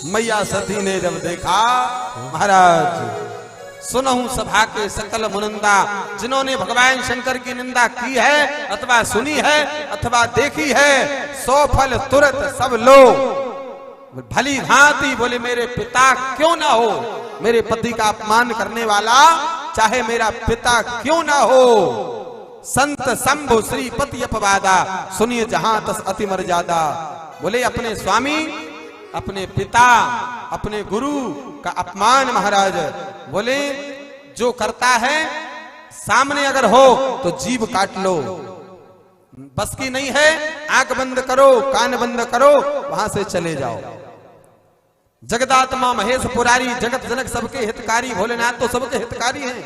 मैया सती ने जब देखा, महाराज सुनहु सभा के सकल मुनिंदा, जिन्होंने भगवान शंकर की निंदा की है अथवा सुनी है अथवा देखी है, 100 फल तुरंत सब लो। भली भांति बोले मेरे पिता क्यों ना हो, मेरे पति का अपमान करने वाला चाहे मेरा पिता क्यों ना हो। संत शंभु श्रीपति अपवादा, सुनिए जहां तस अति मर्यादा। बोले अपने स्वामी, अपने पिता, अपने गुरु का अपमान महाराज, बोले जो करता है सामने अगर हो तो जीभ काट लो, बस की नहीं है आंख बंद करो, कान बंद करो, वहां से चले जाओ। जगदात्मा महेश पुरारी, जगत जनक सबके हितकारी, भोलेनाथ तो सबके हितकारी हैं।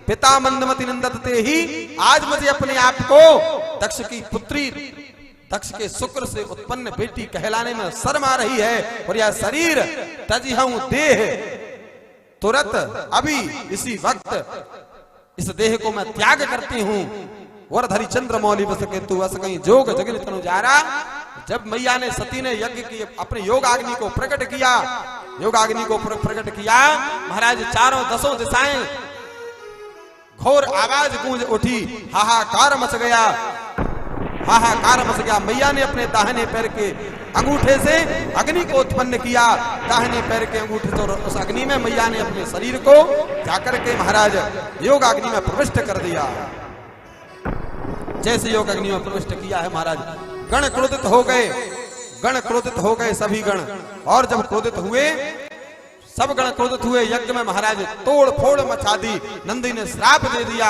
पिता मंदमति नंदते ही, आज मुझे अपने आप को दक्ष की पुत्री, दक्ष के शुक्र से उत्पन्न बेटी कहलाने में शर्म आ रही है। और यह शरीर तजिहूं देह, तुरंत अभी इसी वक्त इस देह को मैं त्याग करती हूं। वरधरी चंद्र मौली बस के तू अस कहीं जोग जगन तनु जा रहा। जब मैया ने सती ने यज्ञ की अपने योगाग्नि को प्रकट किया, योगाग्नि को प्रकट किया, महाराज चारों दसों दिशाएं घोर आवाज गूंज उठी, हाहाकार मच गया, हाहाकार मच गया। मैया ने अपने दाहिने पैर के अंगूठे से अग्नि को उत्पन्न किया, दाहिने पैर के अंगूठे से, उस अग्नि में मैया ने अपने शरीर को जाकर के महाराज योगाग्नि में प्रविष्ट कर दिया। जैसे योग अग्नि में प्रविष्ट किया है महाराज, गण क्रोधित हो गए, गण क्रोधित हो गए सभी गण। और जब क्रोधित हुए, सब गण क्रोधित हुए, यज्ञ में महाराज तोड़ फोड़ मचा दी। नंदी ने श्राप दे दिया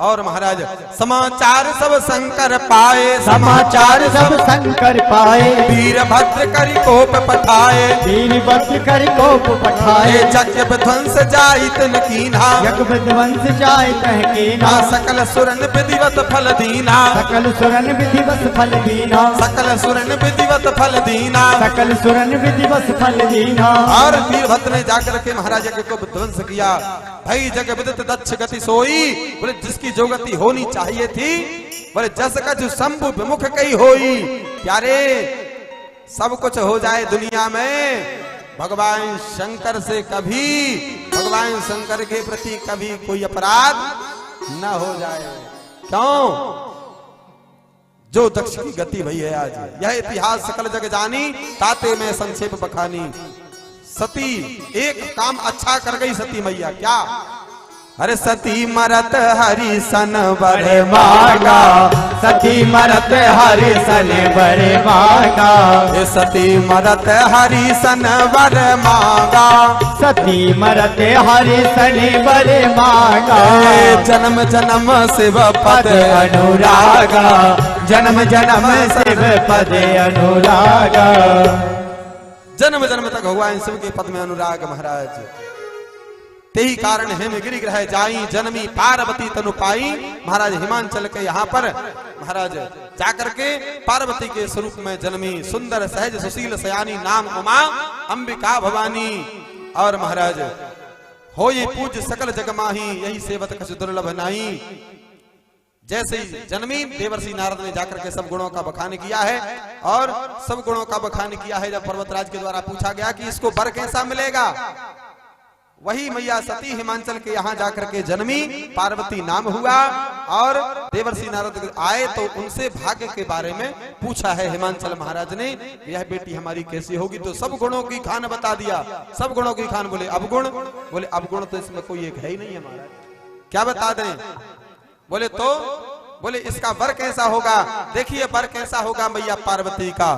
और महाराज समाचार सब शंकर पाए, समाचार सब शंकर पाए, वीरभद्र करि कोप पठाए, वीरभद्र करि कोप पठाए, यज्ञ विध्वंस जाई तिन कीन्हा, यज्ञ विध्वंस जाय तह कीन्हा, सकल सुरन विधिवत फल दीना, सकल सुरन विधिवत फल दीना, सकल सुरन विधिवत फल दीना, सकल सुरन विधिवत फल दीना। और वीरभद्र ने जाकर के महाराज यज्ञ को विध्वंस किया। भाई जग विदित दक्ष गति सोई, बोले जिसकी जो गति होनी चाहिए थी, बोले जस का जो शंभु विमुख कही होई। प्यारे सब कुछ हो जाए दुनिया में, भगवान शंकर से कभी, भगवान शंकर के प्रति कभी कोई अपराध न हो जाए। क्यों? जो दक्ष की गति भई है आज, यह इतिहास सकल जग जानी, ताते में संक्षेप बखानी। सती एक काम अच्छा कर गई सती मैया, क्या? अरे सती मरत हरि सन बड़े मांगा, सती मरत हरि सन बड़े मांगा, सती मरत हरि सन बड़े मांगा, सती मरत हरि सन बड़े मांगा। जन्म जन्म शिव पद अनुरागा, जन्म जन्म शिव पद अनुरागा। जन्म जन्म तक भगवान शिव के पद में अनुराग महाराज। तेही कारण हेम गिरि ग्रह जाई, जन्मी पार्वती तनु पाई। महाराज हिमांचल के यहाँ पर महाराज जाकर के पार्वती के स्वरूप में जन्मी, सुंदर सहज सुशील सयानी, नाम उमा अंबिका भवानी। और महाराज हो ये पूज सकल जग माही, यही सेवत कछु दुर्लभ नाही। जैसे ही जन्मी, देवर्षि नारद ने जाकर के सब गुणों का बखान किया है, और सब गुणों का बखान किया है। जब पर्वतराज के द्वारा पूछा गया कि इसको वर कैसा मिलेगा, वही मैया सती हिमांचल के यहाँ जाकर के जन्मी, पार्वती नाम हुआ। और देवर्षि नारद आए तो उनसे भाग्य के बारे में पूछा है हिमांचल महाराज ने, यह बेटी हमारी कैसी होगी। तो सब गुणों की खान बता दिया, सब गुणों की खान। बोले अवगुण, बोले अवगुण तो इसमें कोई एक है ही नहीं है महाराज, क्या बता दें? बोले तो, बोले इसका वर कैसा होगा? देखिए वर कैसा होगा मैया पार्वती का,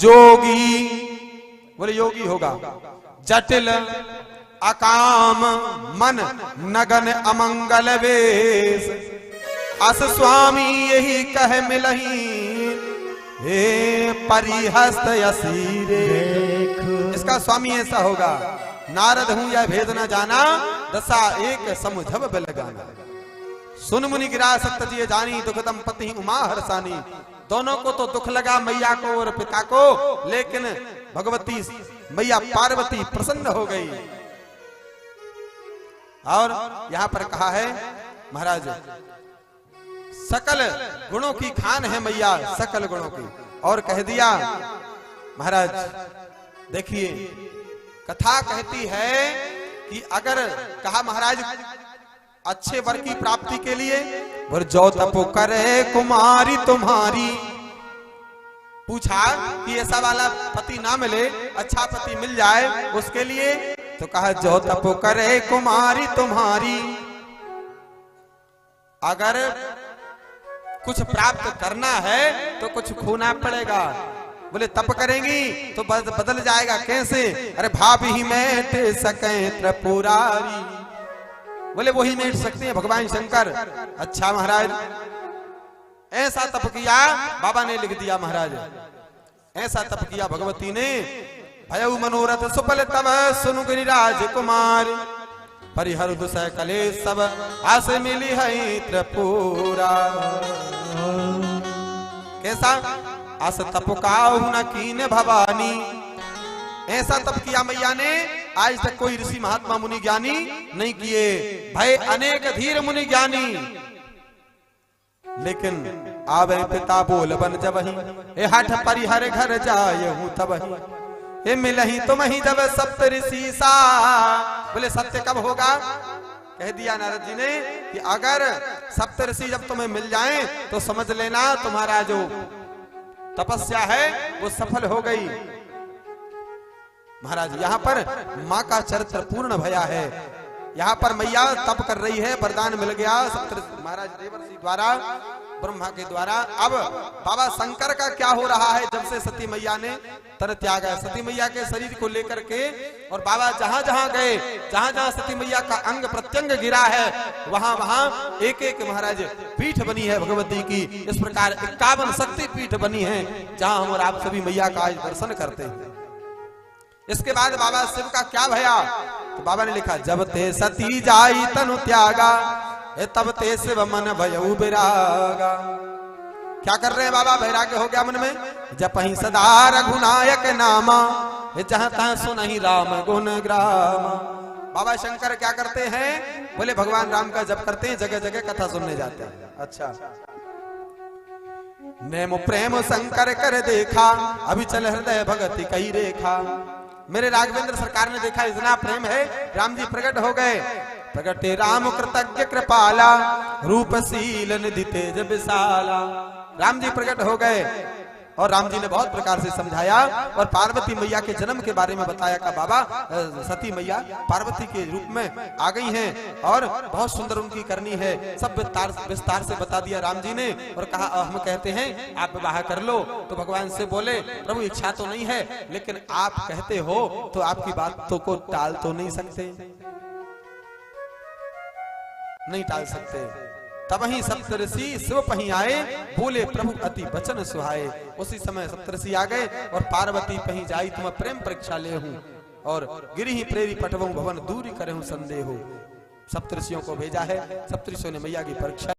जोगी, बोले योगी होगा, जटिल अकाम मन नगन अमंगल वेश, अस स्वामी यही कह मिलही, हे परिहस्त यसीरे। इसका स्वामी ऐसा होगा, नारद हूं यह भेद न जाना, दशा एक समुझब बेलगाना। सुन मुनि गिरा सत्य जिये जानी, दुखदम पति उमा हरसानी। दोनों को तो दुख लगा, मैया को और पिता को, लेकिन भगवती मैया पार्वती प्रसन्न हो गई। और यहां पर कहा है महाराज सकल गुणों की खान है मैया, सकल गुणों की। और कह दिया महाराज देखिए कथा कहती है कि अगर कहा महाराज अच्छे वर की प्राप्ति के लिए वर जो तप करे कुमारी तुम्हारी, पूछा कि ऐसा वाला पति ना मिले, अच्छा पति मिल जाए उसके लिए, तो कहा जो तप करे कुमारी तुम्हारी। अगर कुछ प्राप्त करना है तो कुछ खोना पड़ेगा। बोले तप करेंगी तो बदल जाएगा, कैसे? अरे भाव ही मेट सके त्रिपुरारी, बोले वही मेट सकते हैं भगवान शंकर। अच्छा महाराज, ऐसा तप किया बाबा ने लिख दिया महाराज, ऐसा तप किया भगवती ने। भयउ मनोरथ सुफल तब सुनु गिरिराज कुमार, परिहर दुसह कलेश सब आस मिली है त्रिपुरा। कैसा? आस तप काहु न कीन भवानी, ऐसा तप किया मैया ने आज तक कोई ऋषि महात्मा मुनि ज्ञानी नहीं किए। भय अनेक धीर मुनि ज्ञानी, लेकिन आवे पिता बोल बन जबहि, ए हठ परिहर घर जाय हूं तबहि, ए मिलहि तुम ही जब सप्त ऋषि सा। बोले सत्य कब होगा? कह दिया नारद जी ने कि अगर सप्त ऋषि जब तुम्हें मिल जाएं तो समझ लेना तुम्हारा जो तपस्या है वो सफल हो गई। महाराज यहाँ पर माँ का चरित्र पूर्ण भया है। यहाँ पर मैया तप कर रही है, वरदान मिल गया महाराज देवर्षि द्वारा, ब्रह्मा के द्वारा। अब बाबा शंकर का क्या हो रहा है? जब से सती मैया ने तन त्यागा, सती मैया के शरीर को लेकर के और बाबा जहां जहां गए, जहां जहां सती मैया का अंग प्रत्यंग गिरा है, वहां वहां एक एक महाराज पीठ बनी है भगवती की। इस प्रकार 51 शक्ति पीठ बनी है जहां हम और आप सभी मैया का आज दर्शन करते हैं। इसके बाद बाबा शिव का क्या भया? तो बाबा ने लिखा जब ते सती जाई तनु त्यागा, तब ते शिव मन भयउ बिरागा। क्या कर रहे हैं बाबा? वैराग्य हो गया मन में। जपहि सदा रघुनायक नामा, जहां तहां सुनहि राम गुण ग्राम। बाबा शंकर क्या करते हैं? बोले भगवान राम का जप करते हैं, जगह जगह कथा सुनने जाते हैं। अच्छा, नेम प्रेम शंकर कर देखा, अभी चल हृदय भगति कही रेखा। मेरे राघवेंद्र सरकार ने देखा इतना प्रेम है, राम जी प्रकट हो गए। प्रगटे राम कृतज्ञ कृपाला, रूपशील निधि तेज विशाला। राम जी प्रकट हो गए और राम जी ने बहुत प्रकार से समझाया और पार्वती मैया के जन्म के बारे में बताया का बाबा सती मैया पार्वती के रूप में आ गई हैं और बहुत सुंदर उनकी करनी है। सब विस्तार से बता दिया राम जी ने और कहा हम कहते हैं आप विवाह कर लो। तो भगवान से बोले प्रभु इच्छा तो नहीं है, लेकिन आप कहते हो तो आपकी बातों को टाल तो नहीं सकते, नहीं टाल सकते। तब ही सप्तऋषि शिव पही आए, बोले प्रभु अति वचन सुहाए। उसी समय सप्तऋषि आ गए और पार्वती पही जाई तुम प्रेम परीक्षा ले हूं, और गिरि ही प्रेरी पटवं भवन दूरी करे हूं संदेह। सप्तऋषियों को भेजा है, सप्तऋषियों ने मैया की परीक्षा